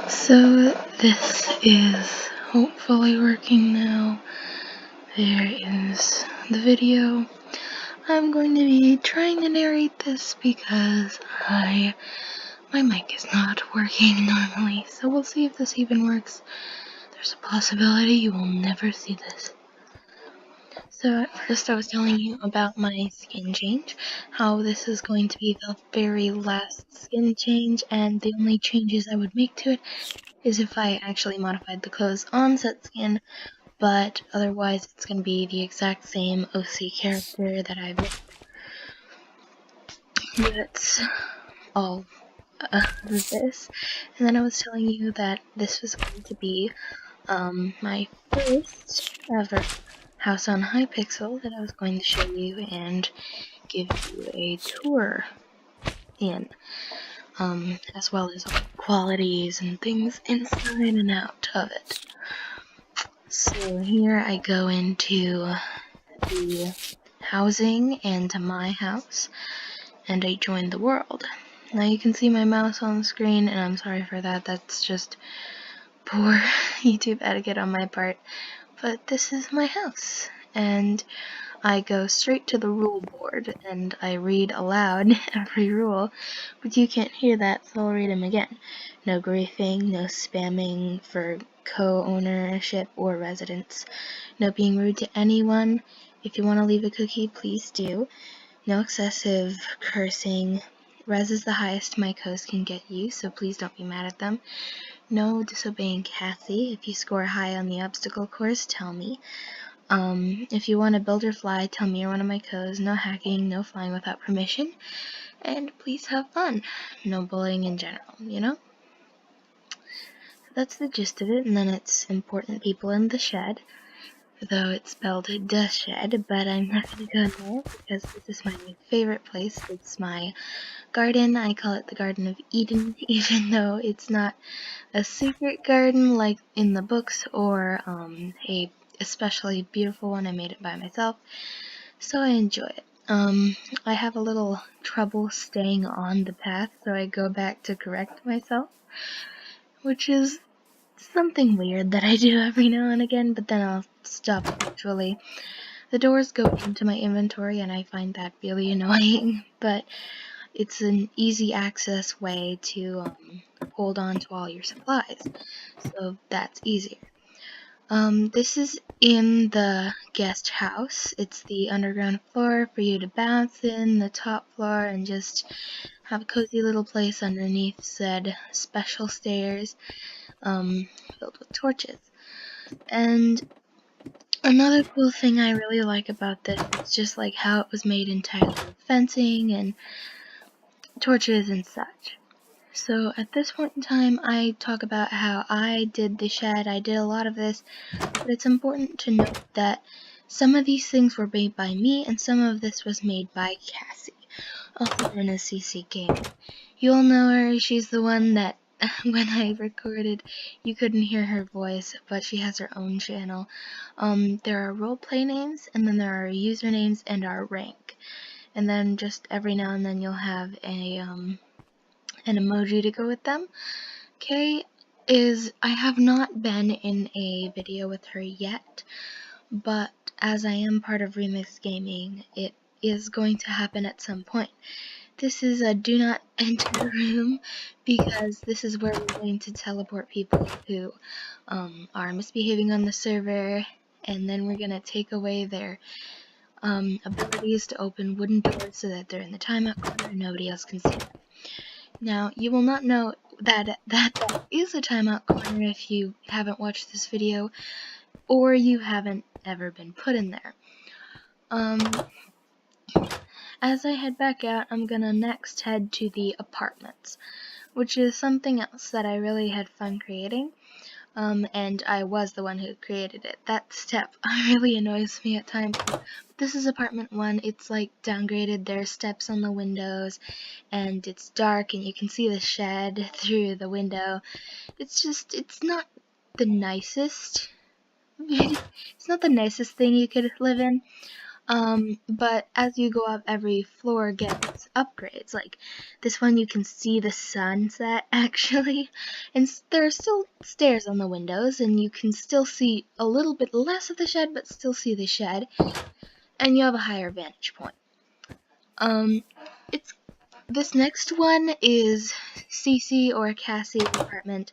So this is hopefully working now. There is the video. I'm going to be trying to narrate this because my mic is not working normally. So we'll see if this even works. There's a possibility you will never see this. So at first I was telling you about my skin change, how this is going to be the very last skin change, and the only changes I would make to it is if I actually modified the clothes on set skin, but otherwise it's going to be the exact same OC character that I've made. That's all this. And then I was telling you that this was going to be my first ever house on Hypixel that I was going to show you and give you a tour in, as well as all the qualities and things inside and out of it. So here I go into the housing and to my house, and I join the world. Now you can see my mouse on the screen, and I'm sorry for that. That's just poor YouTube etiquette on my part. But this is my house, and I go straight to the rule board, and I read aloud every rule, but you can't hear that, so I'll read them again. No griefing, no spamming for co-ownership or residence. No being rude to anyone. If you want to leave a cookie, please do. No excessive cursing. Res is the highest my co's can get you, so please don't be mad at them. No disobeying Cassie. If you score high on the obstacle course, tell me. If you want to build or fly, tell me or one of my co's. No hacking, no flying without permission. And please have fun. No bullying in general, you know? That's the gist of it, and then it's important people in the shed. Though it's spelled the shed, but I'm not going to go there because this is my favorite place. It's my garden. I call it the Garden of Eden, even though it's not a secret garden like in the books or a especially beautiful one. I made it by myself, so I enjoy it. I have a little trouble staying on the path, so I go back to correct myself, which is something weird that I do every now and again, but then I'll stop eventually. The doors go into my inventory, and I find that really annoying, but it's an easy access way to hold on to all your supplies, so that's easier. This is in the guest house. It's the underground floor for you to bounce in, the top floor, and just have a cozy little place underneath said special stairs, filled with torches. And another cool thing I really like about this is just like how it was made entirely of fencing and torches and such. So at this point in time, I talk about how I did the shed. I did a lot of this, but it's important to note that some of these things were made by me, and some of this was made by Cassie, also known as CC Gaming. You'll know her. She's the one that when I recorded, you couldn't hear her voice, but she has her own channel. There are roleplay names, and then there are usernames and our rank. And then just every now and then you'll have an emoji to go with them. Kay I have not been in a video with her yet, but as I am part of Remix Gaming, it is going to happen at some point. This is a do not enter room because this is where we're going to teleport people who are misbehaving on the server, and then we're going to take away their abilities to open wooden doors so that they're in the timeout corner and nobody else can see them. Now, you will not know that is a timeout corner if you haven't watched this video or you haven't ever been put in there. As I head back out, I'm gonna next head to the apartments, which is something else that I really had fun creating. And I was the one who created it. That step really annoys me at times. This is apartment 1. It's like downgraded. There are steps on the windows, and it's dark, and you can see the shed through the window. It's not the nicest. It's not the nicest thing you could live in. But as you go up, every floor gets upgrades. Like this one, you can see the sunset actually, and there are still stairs on the windows, and you can still see a little bit less of the shed, but still see the shed, and you have a higher vantage point. It's this next one is Cece or Cassie's apartment,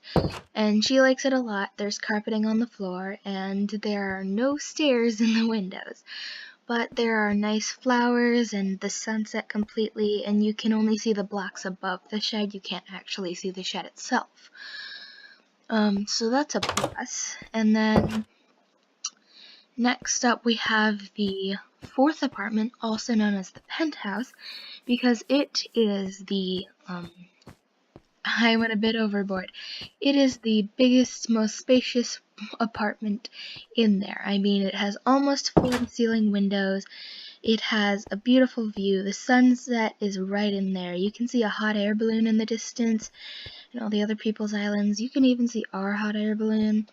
and she likes it a lot. There's carpeting on the floor, and there are no stairs in the windows. But there are nice flowers and the sunset completely, and you can only see the blocks above the shed. You can't actually see the shed itself. So that's a plus. And then next up we have the fourth apartment, also known as the penthouse, because it is the, I went a bit overboard. It is the biggest, most spacious apartment in there. I mean, it has almost floor-to-ceiling windows. It has a beautiful view. The sunset is right in there. You can see a hot air balloon in the distance and all the other people's islands. You can even see our hot air balloon.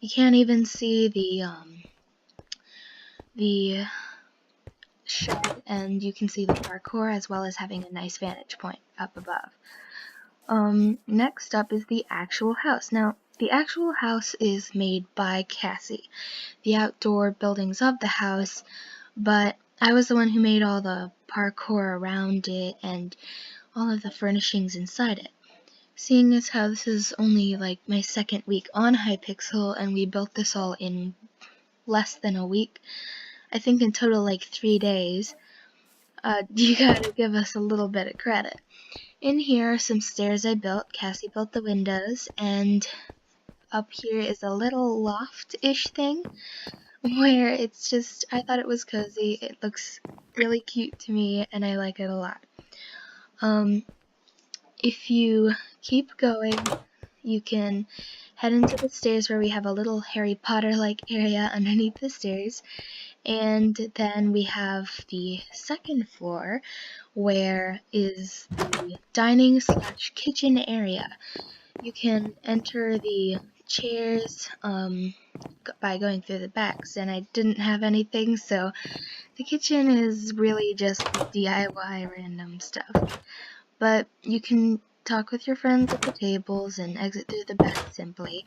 You can't even see the shed, and you can see the parkour as well as having a nice vantage point up above. Next up is the actual house. Now, the actual house is made by Cassie. The outdoor buildings of the house, but I was the one who made all the parkour around it and all of the furnishings inside it. Seeing as how this is only like my second week on Hypixel and we built this all in less than a week, I think in total like 3 days, you gotta give us a little bit of credit. In here are some stairs I built. Cassie built the windows, and up here is a little loft-ish thing where it's just, I thought it was cozy. It looks really cute to me, and I like it a lot. If you keep going, you can head into the stairs where we have a little Harry Potter-like area underneath the stairs, and then we have the second floor where is the dining / kitchen area. You can enter the chairs by going through the backs, and I didn't have anything, so the kitchen is really just DIY random stuff. But you can talk with your friends at the tables and exit through the back simply,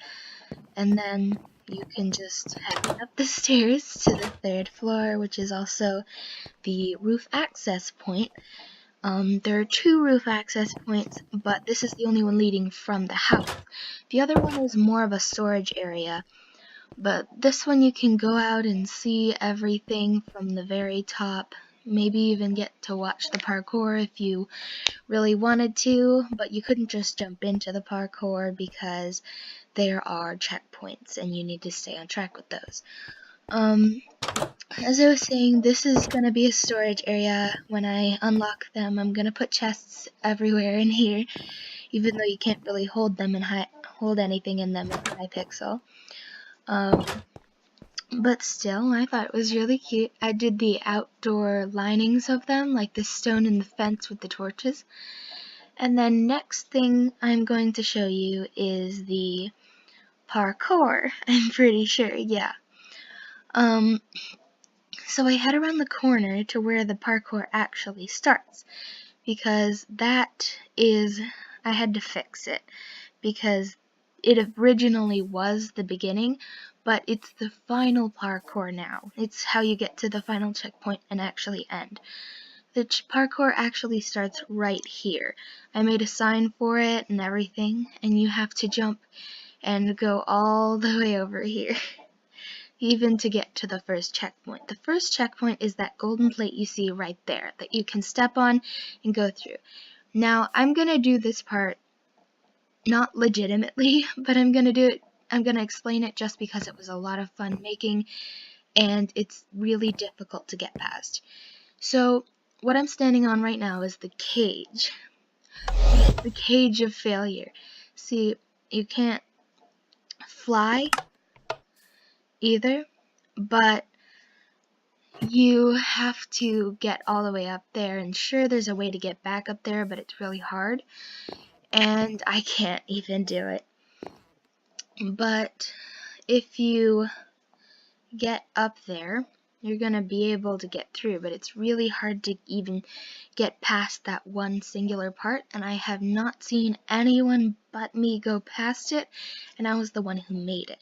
and then you can just head up the stairs to the third floor, which is also the roof access point. There are 2 roof access points, but this is the only one leading from the house. The other one is more of a storage area, but this one you can go out and see everything from the very top, maybe even get to watch the parkour if you really wanted to, but you couldn't just jump into the parkour because there are checkpoints and you need to stay on track with those. As I was saying, this is going to be a storage area. When I unlock them, I'm going to put chests everywhere in here, even though you can't really hold them and hold anything in them in Hypixel. But still, I thought it was really cute. I did the outdoor linings of them, like the stone in the fence with the torches. And then next thing I'm going to show you is the parkour, I'm pretty sure, yeah. So I head around the corner to where the parkour actually starts, because that is, I had to fix it, because it originally was the beginning, but it's the final parkour now. It's how you get to the final checkpoint and actually end. The parkour actually starts right here. I made a sign for it and everything, and you have to jump and go all the way over here, even to get to the first checkpoint. The first checkpoint is that golden plate you see right there that you can step on and go through. Now, I'm going to do this part not legitimately, but I'm going to explain it just because it was a lot of fun making, and it's really difficult to get past. So, what I'm standing on right now is the cage. The cage of failure. See, you can't fly either, but you have to get all the way up there, and sure, there's a way to get back up there, but it's really hard, and I can't even do it. But if you get up there, you're gonna be able to get through, but it's really hard to even get past that one singular part, and I have not seen anyone but me go past it, and I was the one who made it.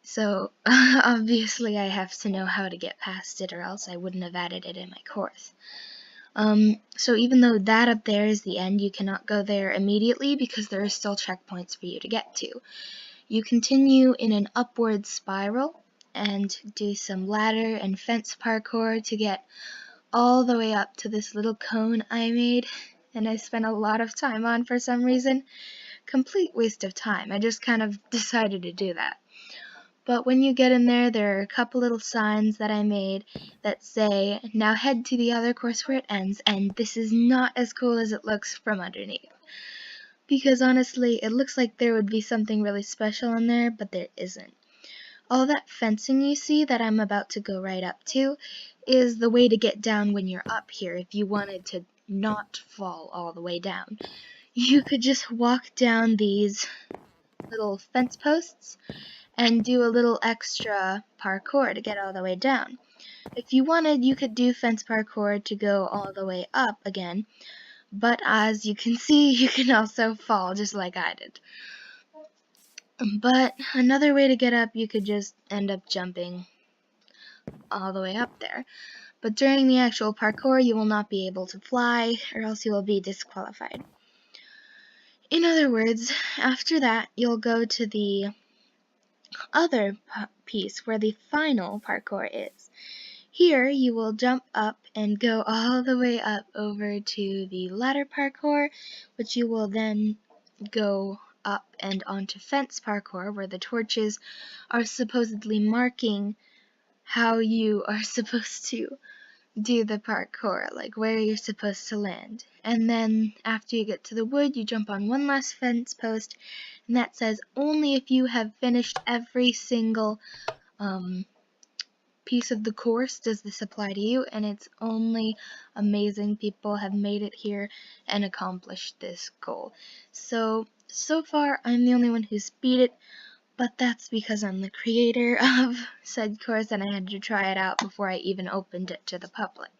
So, obviously I have to know how to get past it, or else I wouldn't have added it in my course. So even though that up there is the end, you cannot go there immediately because there are still checkpoints for you to get to. You continue in an upward spiral and do some ladder and fence parkour to get all the way up to this little cone I made, and I spent a lot of time on for some reason. Complete waste of time. I just kind of decided to do that. But when you get in there, there are a couple little signs that I made that say, now head to the other course where it ends, and this is not as cool as it looks from underneath. Because honestly, it looks like there would be something really special in there, but there isn't. All that fencing you see that I'm about to go right up to is the way to get down when you're up here if you wanted to not fall all the way down. You could just walk down these little fence posts and do a little extra parkour to get all the way down. If you wanted, you could do fence parkour to go all the way up again, but as you can see, you can also fall just like I did. But another way to get up, you could just end up jumping all the way up there. But during the actual parkour, you will not be able to fly, or else you will be disqualified. In other words, after that, you'll go to the other piece where the final parkour is. Here, you will jump up and go all the way up over to the ladder parkour, which you will then go up and onto fence parkour, where the torches are supposedly marking how you are supposed to do the parkour, like where you're supposed to land. And then after you get to the wood, you jump on one last fence post, and that says only if you have finished every single piece of the course does this apply to you, and it's only amazing people have made it here and accomplished this goal. So far I'm the only one who's beat it, but that's because I'm the creator of said course and I had to try it out before I even opened it to the public.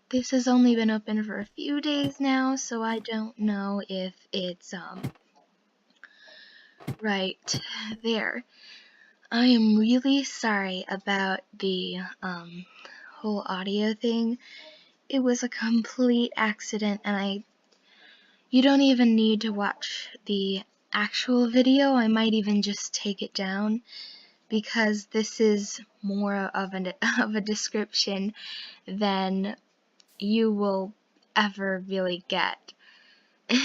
This has only been open for a few days now, so I don't know if it's right there. I am really sorry about the whole audio thing. It was a complete accident, and you don't even need to watch the actual video. I might even just take it down because this is more of a description than you will ever really get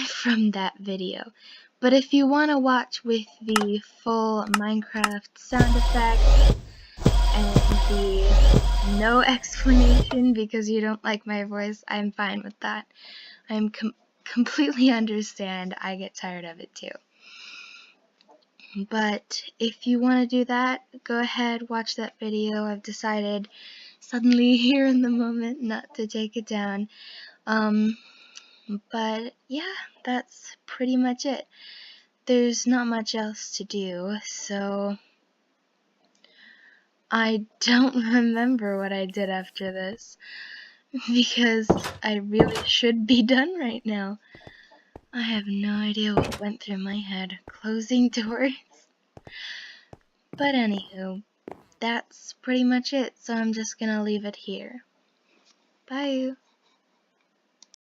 from that video. But if you want to watch with the full Minecraft sound effects and the no explanation because you don't like my voice, I'm fine with that. I'm completely understand. I get tired of it too. But if you want to do that, go ahead, watch that video. I've decided suddenly here in the moment not to take it down. But yeah, that's pretty much it. There's not much else to do, so I don't remember what I did after this, because I really should be done right now. I have no idea what went through my head. Closing doors? But anywho, that's pretty much it, so I'm just gonna leave it here. Bye!